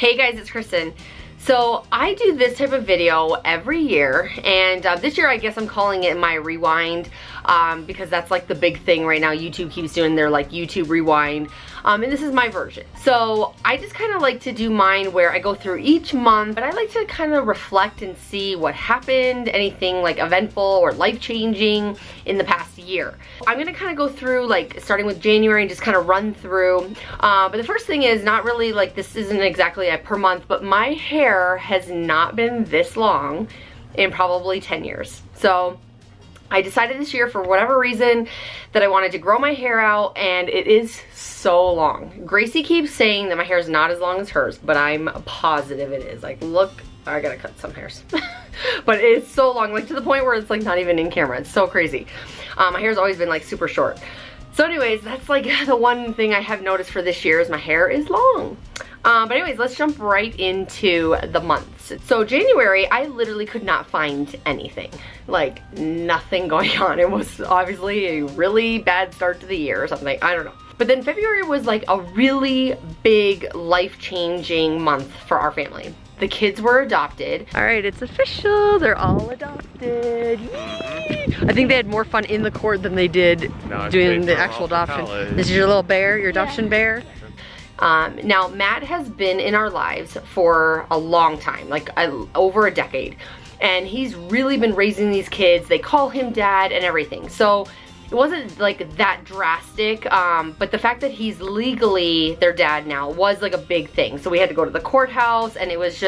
Hey guys, it's Kristen. So I do this type of video every year, and this year I guess I'm calling it my Rewind because that's like the big thing right now. YouTube keeps doing their like YouTube Rewind, and this is my version. So I just kind of like to do mine where I go through each month, but I like to kind of reflect and see what happened, anything like eventful or life-changing in the past year. I'm gonna kind of go through like starting with January and just kind of run through, but the first thing is not really like, this isn't exactly a per month, but my hair has not been this long in probably 10 years. So I decided this year, for whatever reason, that I wanted to grow my hair out, and it is so long. Gracie keeps saying that my hair is not as long as hers, but I'm positive it is. Like, look, I gotta cut some hairs. But it's so long, like to the point where it's like not even in camera. It's so crazy. My hair's always been like super short. So anyways, that's like the one thing I have noticed for this year is my hair is long. But anyways, let's jump right into the months. So January, I literally could not find anything. Like, nothing going on. It was obviously a really bad start to the year or something. I don't know. But then February was like a really big, life-changing month for our family. The kids were adopted. All right, it's official. They're all adopted. Yay! I think they had more fun in the court than they did doing the actual adoption. This is your little bear, your adoption bear. Now, Matt has been in our lives for a long time, like over a decade. And he's really been raising these kids. They call him dad and everything. So it wasn't like that drastic, but the fact that he's legally their dad now was like a big thing. So we had to go to the courthouse, and it was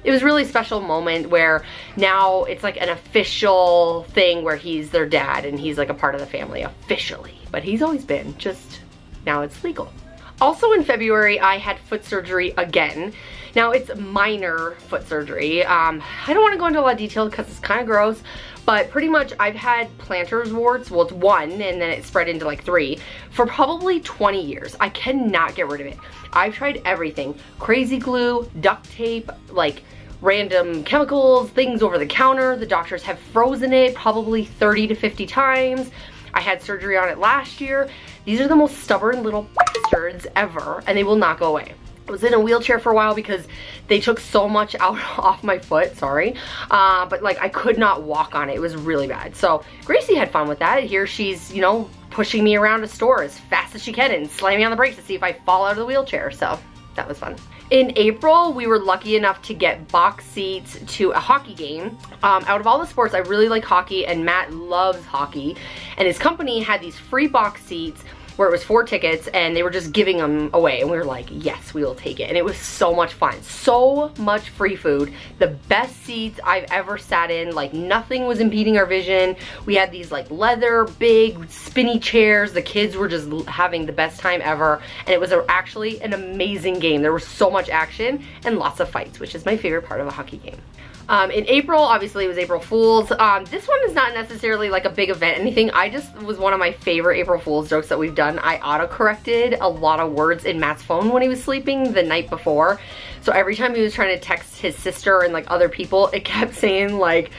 really a special moment where now it's like an official thing where he's their dad and he's like a part of the family officially. But he's always been, just now it's legal. Also in February, I had foot surgery again. Now it's minor foot surgery. I don't want to go into a lot of detail because it's kind of gross, but pretty much I've had plantar warts, well it's one and then it spread into like 3, for probably 20 years. I cannot get rid of it. I've tried everything. Crazy glue, duct tape, like random chemicals, things over the counter. The doctors have frozen it probably 30 to 50 times. I had surgery on it last year. These are the most stubborn little bastards ever, and they will not go away. I was in a wheelchair for a while because they took so much out off my foot, sorry. But like I could not walk on it. It was really bad. So Gracie had fun with that. Here she's, you know, pushing me around a store as fast as she can and slamming on the brakes to see if I fall out of the wheelchair. So that was fun. In April, we were lucky enough to get box seats to a hockey game. Out of all the sports, I really like hockey, and Matt loves hockey. And his company had these free box seats where it was 4 tickets, and they were just giving them away. And we were like, yes, we will take it. And it was so much fun. So much free food. The best seats I've ever sat in. Like, nothing was impeding our vision. We had these like leather, big, spinny chairs. The kids were just having the best time ever. And it was actually an amazing game. There was so much action and lots of fights, which is my favorite part of a hockey game. In April, obviously it was April Fool's. This one is not necessarily like a big event, anything. I just was one of my favorite April Fool's jokes that we've done. I auto-corrected a lot of words in Matt's phone when he was sleeping the night before. So every time he was trying to text his sister and like other people, it kept saying like,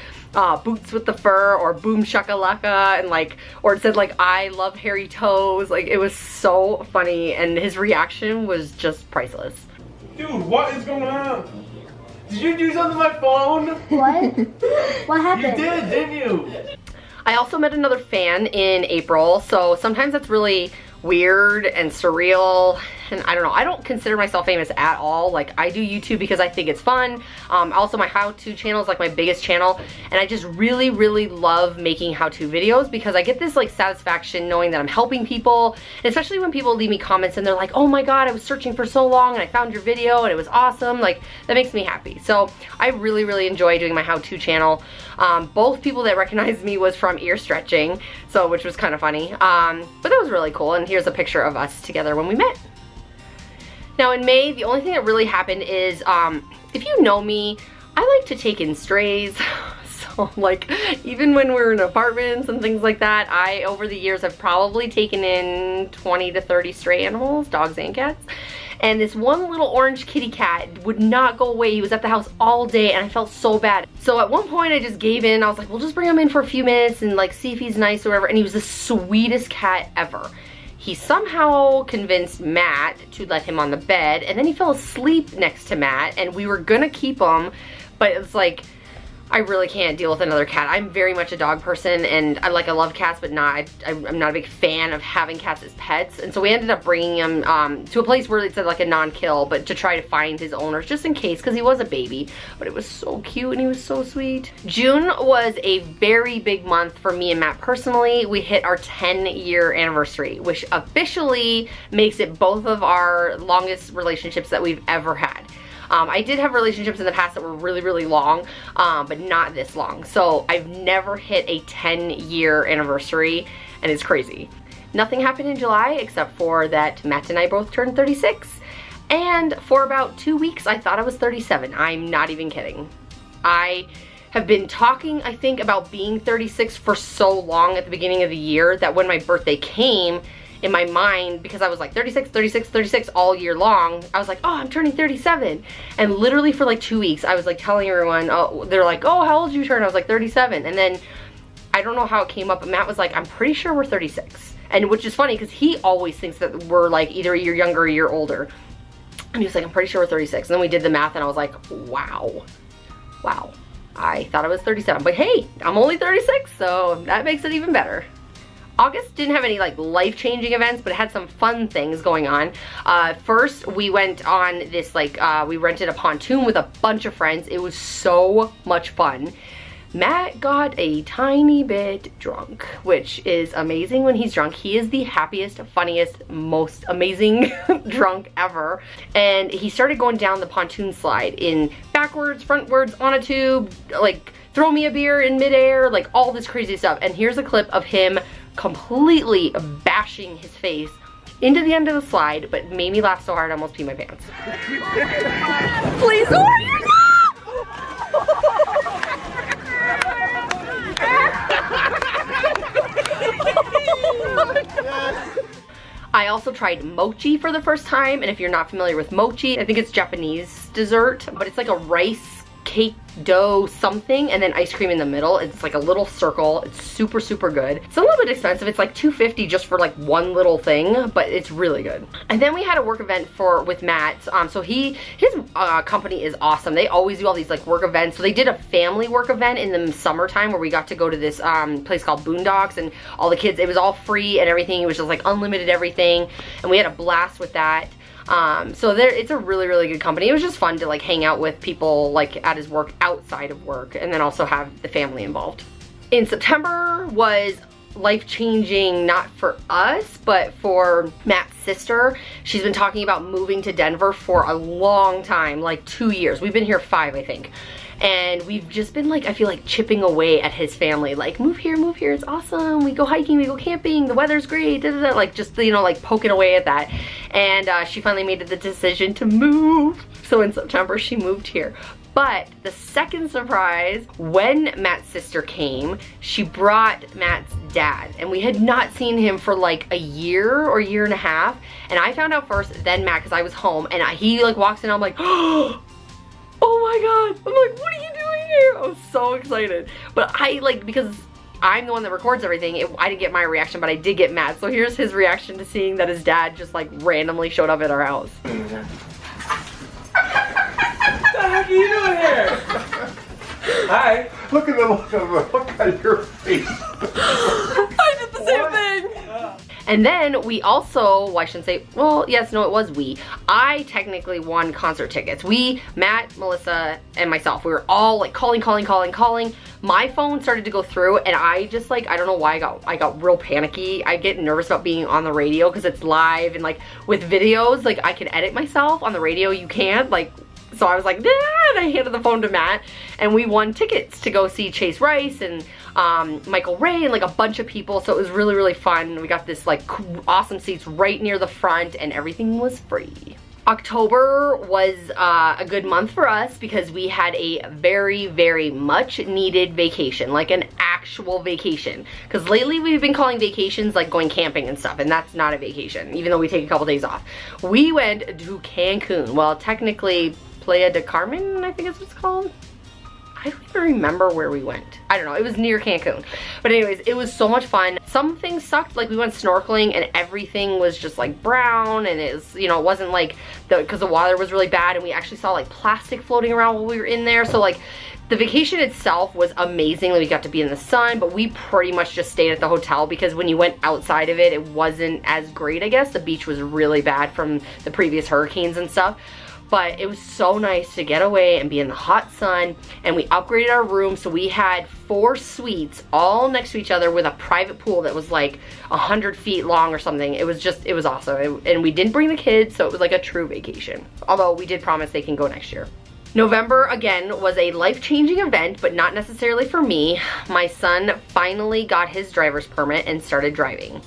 boots with the fur, or boom shakalaka, and like, or it said like, I love hairy toes. Like, it was so funny, and his reaction was just priceless. Dude, what is going on? Did you do something to my phone? What? What happened? You did, didn't you? I also met another fan in April, so sometimes that's really weird and surreal, and I don't know. I don't consider myself famous at all. Like, I do YouTube because I think it's fun. Also, my how-to channel is like my biggest channel, and I just really, really love making how-to videos because I get this like satisfaction knowing that I'm helping people, and especially when people leave me comments and they're like, oh my god, I was searching for so long and I found your video and it was awesome. Like, that makes me happy. So I really, really enjoy doing my how-to channel. Both people that recognized me was from ear stretching, so which was kind of funny. But that was really cool, and here's a picture of us together when we met. Now in May, the only thing that really happened is, if you know me, I like to take in strays. So like, even when we're in apartments and things like that, I, over the years, have probably taken in 20 to 30 stray animals, dogs and cats. And this one little orange kitty cat would not go away. He was at the house all day and I felt so bad. So at one point I just gave in. I was like, we'll just bring him in for a few minutes and like see if he's nice or whatever. And he was the sweetest cat ever. he somehow convinced Matt to let him on the bed, and then he fell asleep next to Matt, and we were gonna keep him, but it's like, I really can't deal with another cat. I'm very much a dog person, and I love cats, but I'm not a big fan of having cats as pets. And so we ended up bringing him to a place where it's like a non-kill, but to try to find his owners just in case, because he was a baby. But it was so cute and he was so sweet. June was a very big month for me and Matt personally. We hit our 10-year anniversary, which officially makes it both of our longest relationships that we've ever had. I did have relationships in the past that were really, really long, but not this long. So I've never hit a 10-year anniversary, and it's crazy. Nothing happened in July except for that Matt and I both turned 36. And for about 2 weeks, I thought I was 37. I'm not even kidding. I have been talking, I think, about being 36 for so long at the beginning of the year that when my birthday came, in my mind, because I was like 36, 36, 36 all year long, I was like, oh, I'm turning 37. And literally for like 2 weeks, I was like telling everyone, oh, they're like, oh, how old did you turn? I was like 37. And then I don't know how it came up, but Matt was like, I'm pretty sure we're 36. And which is funny because he always thinks that we're like either a year younger or a year older. And he was like, I'm pretty sure we're 36. And then we did the math and I was like, wow. Wow. I thought I was 37. But hey, I'm only 36, so that makes it even better. August didn't have any like life-changing events, but it had some fun things going on. First, we went on this like, we rented a pontoon with a bunch of friends. It was so much fun. Matt got a tiny bit drunk, which is amazing when he's drunk. He is the happiest, funniest, most amazing drunk ever. And he started going down the pontoon slide in backwards, frontwards, on a tube, like throw me a beer in midair, like all this crazy stuff. And here's a clip of him completely bashing his face into the end of the slide, but made me laugh so hard I almost peed my pants. Please, I also tried mochi for the first time, and if you're not familiar with mochi, I think it's Japanese dessert, but it's like a rice cake dough something and then ice cream in the middle. It's like a little circle. It's super, super good. It's a little bit expensive. It's like $2.50 just for like one little thing, but it's really good. And then we had a work event with Matt. So his company is awesome. They always do all these like work events. So they did a family work event in the summertime where we got to go to this place called Boondocks, and all the kids, it was all free and everything. It was just like unlimited everything. And we had a blast with that. So it's a really, really good company. It was just fun to like hang out with people like at his work outside of work, and then also have the family involved. In September was life-changing, not for us, but for Matt's sister. She's been talking about moving to Denver for a long time, like 2 years. We've been here 5, I think. And we've just been like, I feel like chipping away at his family, like move here, it's awesome, we go hiking, we go camping, the weather's great, da, da, da. Like just, you know, like poking away at that. And she finally made the decision to move. So in September she moved here. But the second surprise, when Matt's sister came, she brought Matt's dad, and we had not seen him for like a year or year and a half. And I found out first, then Matt, because I was home, and he like walks in, I'm like, oh my god. I'm like, what are you doing here? I was so excited. But I like, because I'm the one that records everything, I didn't get my reaction, but I did get Matt. So here's his reaction to seeing that his dad just like randomly showed up at our house. What the heck are you doing here? Hi. Look at the look on your face. I did the same thing. And then we also, well, I shouldn't say, well, yes, no, it was we. I technically won concert tickets. We, Matt, Melissa, and myself, we were all like calling. My phone started to go through, and I just like, I don't know why I got real panicky. I get nervous about being on the radio because it's live, and like with videos, like I can edit myself. On the radio, you can't, like, so I was like, nah, and I handed the phone to Matt, and we won tickets to go see Chase Rice and Michael Ray and like a bunch of people. So it was really, really fun. We got this like awesome seats right near the front, and everything was free. October was a good month for us because we had a very, very much needed vacation, like an actual vacation. Because lately we've been calling vacations like going camping and stuff, and that's not a vacation, even though we take a couple days off. We went to Cancun. Well, technically Playa del Carmen, I think is what it's called. I don't even remember where we went. I don't know, it was near Cancun. But anyways, it was so much fun. Some things sucked, like we went snorkeling and everything was just like brown, and it was, you know, it wasn't like, because the water was really bad, and we actually saw like plastic floating around while we were in there. So like, the vacation itself was amazing. We got to be in the sun, but we pretty much just stayed at the hotel because when you went outside of it, it wasn't as great, I guess. The beach was really bad from the previous hurricanes and stuff. But it was so nice to get away and be in the hot sun, and we upgraded our room, so we had 4 suites all next to each other with a private pool that was like 100 feet long or something. It was just, it was awesome. And we didn't bring the kids, so it was like a true vacation. Although we did promise they can go next year. November, again, was a life-changing event, but not necessarily for me. My son finally got his driver's permit and started driving.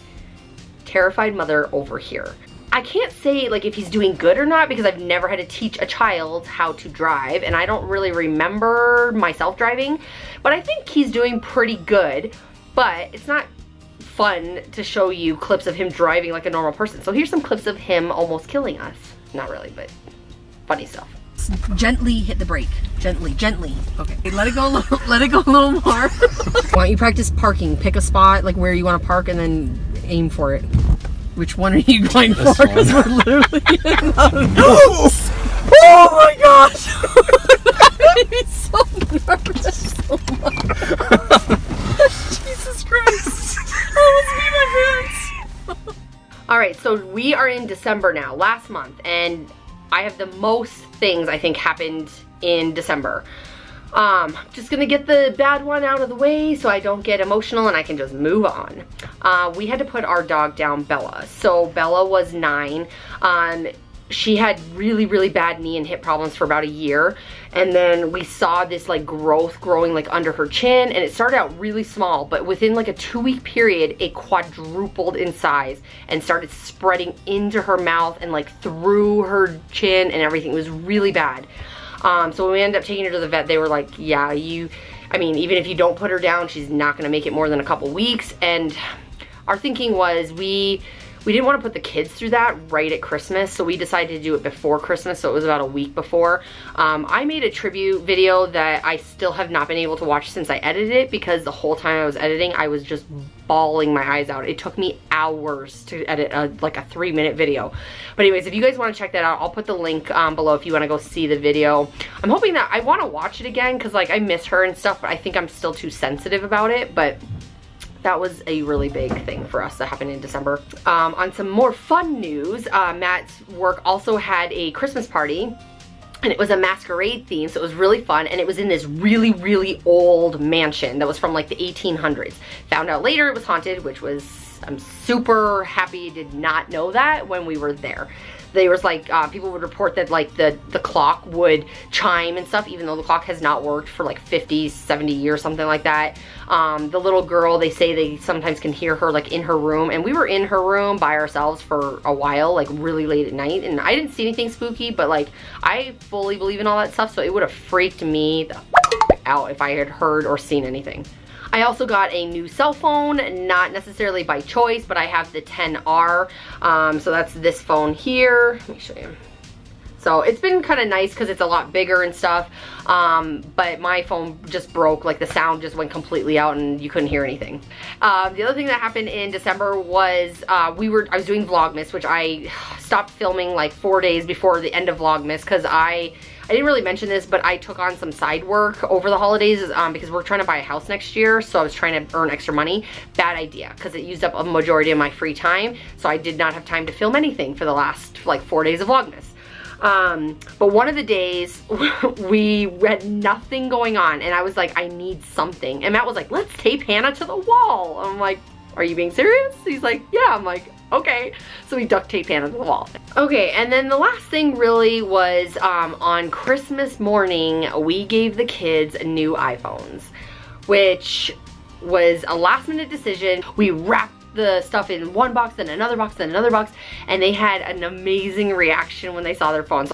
Terrified mother over here. I can't say like if he's doing good or not because I've never had to teach a child how to drive, and I don't really remember myself driving, but I think he's doing pretty good. But it's not fun to show you clips of him driving like a normal person. So here's some clips of him almost killing us. Not really, but funny stuff. Gently hit the brake. Gently, gently. Okay, let it go a little, let it go a little more. Why don't you practice parking? Pick a spot like where you want to park and then aim for it. Which one are you going for? Because we're literally in oh my gosh! I'm so nervous. Jesus Christ! I almost beat my pants. Alright, so we are in December now, last month, and I have the most things I think happened in December. Just gonna get the bad one out of the way so I don't get emotional and I can just move on. We had to put our dog down, Bella. So Bella was 9. She had really, really bad knee and hip problems for about a year. And then we saw this like growth growing like under her chin, and it started out really small, but within like a 2-week period, it quadrupled in size and started spreading into her mouth and like through her chin and everything. It was really bad. So when we ended up taking her to the vet, they were like, yeah, I mean, even if you don't put her down, she's not gonna make it more than a couple weeks. And our thinking was we didn't want to put the kids through that right at Christmas, so we decided to do it before Christmas, so it was about a week before. I made a tribute video that I still have not been able to watch since I edited it, because the whole time I was editing, I was just bawling my eyes out. It took me hours to edit like a 3-minute video. But anyways, if you guys want to check that out, I'll put the link below if you want to go see the video. I'm hoping that I want to watch it again, because like I miss her and stuff, but I think I'm still too sensitive about it. But that was a really big thing for us that happened in December. On some more fun news, Matt's work also had a Christmas party, and it was a masquerade theme, so it was really fun, and it was in this really, really old mansion that was from like the 1800s. Found out later it was haunted, which was, I'm super happy, did not know that when we were there. There was like, people would report that like the clock would chime and stuff, even though the clock has not worked for like 50, 70 years, something like that. The little girl, they say they sometimes can hear her like in her room, and we were in her room by ourselves for a while, like really late at night, and I didn't see anything spooky, but like I fully believe in all that stuff, so it would have freaked me the out if I had heard or seen anything. I also got a new cell phone, not necessarily by choice, but I have the 10R. So that's this phone here. Let me show you. So it's been kind of nice because it's a lot bigger and stuff. But my phone just broke, like the sound just went completely out and you couldn't hear anything. The other thing that happened in December was I was doing Vlogmas, which I stopped filming like 4 days before the end of Vlogmas because I didn't really mention this, but I took on some side work over the holidays because we're trying to buy a house next year, so I was trying to earn extra money. Bad idea, because it used up a majority of my free time, so I did not have time to film anything for the last like 4 days of Vlogmas. But one of the days we had nothing going on, and I was like, I need something. And Matt was like, let's tape Hannah to the wall. I'm like, are you being serious? He's like, yeah. I'm like, okay. So we duct tape Hannah to the wall. Okay, and then the last thing really was on Christmas morning, we gave the kids new iPhones, which was a last minute decision. We wrapped the stuff in one box, then another box, then another box, and they had an amazing reaction when they saw their phones.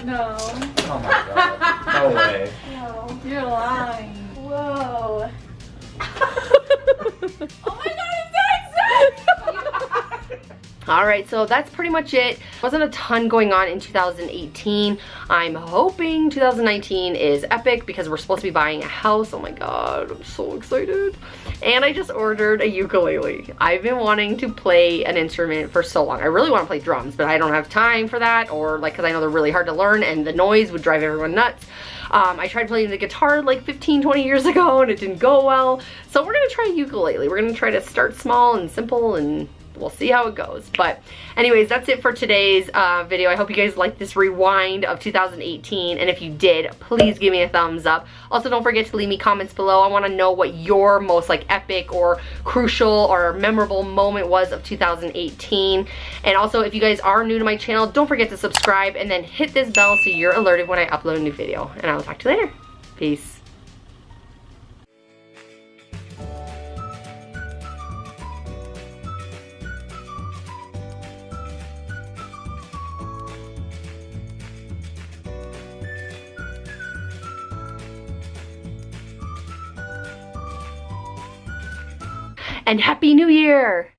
No. Oh my god. No way. No. You're lying. Whoa. Oh my god, I'm so excited! Alright, so that's pretty much it. Wasn't a ton going on in 2018. I'm hoping 2019 is epic because we're supposed to be buying a house. Oh my god, I'm so excited. And I just ordered a ukulele. I've been wanting to play an instrument for so long. I really want to play drums, but I don't have time for that, or like, because I know they're really hard to learn and the noise would drive everyone nuts. I tried playing the guitar like 15-20 years ago and it didn't go well. So we're gonna try ukulele. We're gonna try to start small and simple and we'll see how it goes. But anyways, that's it for today's video. I hope you guys liked this rewind of 2018, and if you did, please give me a thumbs up. Also, don't forget to leave me comments below. I want to know what your most like epic or crucial or memorable moment was of 2018. And also, if you guys are new to my channel, don't forget to subscribe and then hit this bell so you're alerted when I upload a new video. And I will talk to you later. Peace. And Happy New Year!